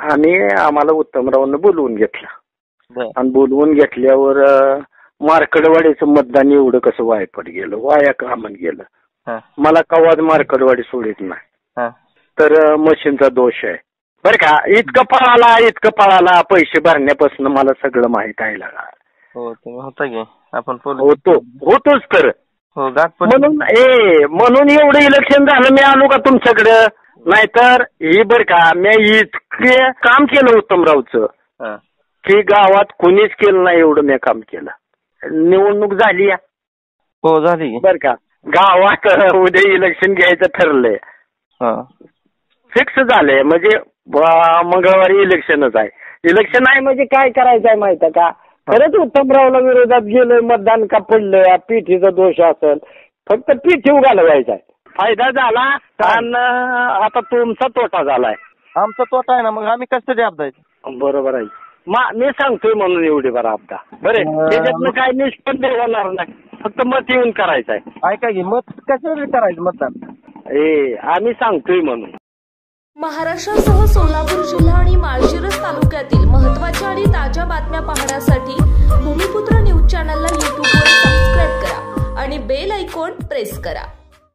आम्हाला उत्तमरावनं बोलवून घेतलं बर. आणि बोलवून घेतल्यावर मार्कडवाडीचं मतदान एवढं कसं वायपट गेलं, वाया कामन गेलं. हा, मला कवाच मार्कडवाडी सोडित नाही. हा. तर मशीनचा दोष आहे बरं का. इतकं पळाला पैसे भरण्यापासून मला सगळं माहित आहे लागा. हो तुम्ही होता की आपण होतोच तर. हो गाठ म्हणून एवढं इलेक्शन झालं मी आलो का तुमच्याकडं. नाहीतर ही बरं का मी इतके काम केलं उत्तमरावचं की गावात कुणीच केलं नाही एवढं मी काम केलं. निवडणूक झाली या. हो झाली बरं का. गावात उद्या इलेक्शन घ्यायचं ठरलंय, फिक्स झालंय. म्हणजे मंगळवारी इलेक्शनच आहे. इलेक्शन आहे म्हणजे काय करायचं आहे माहिती आहे का. खरंच उत्तमरावला विरोधात गेलोय, मतदान का पडलंय, पीठीचा दोष असेल, फक्त पीठी घालवायचा आहे. फायदा झाला आणि आता तुमचा तोटा झालाय. आमचा तोटा आहे ना, मग आम्ही कशासाठी आपदायचं. बरोबर आहे. मी सांगतोय म्हणून एवढी बरं आपदा. बरं त्याच्यातनं काय निष्पन्न होणार नाही, फक्त मत येऊन करायचं आहे. ऐका की मत कशासाठी करायचं मतदान. आम्ही सांगतोय म्हणून. महाराष्ट्रासह सोलापूर जिल्हा आणि माळशिरस तालुक्यातील महत्त्वाच्या आणि ताज्या बातम्या पाहण्यासाठी भूमिपुत्र न्यूज चॅनलला यूट्यूबवर सबस्क्राईब करा आणि बेल आयकॉन प्रेस करा.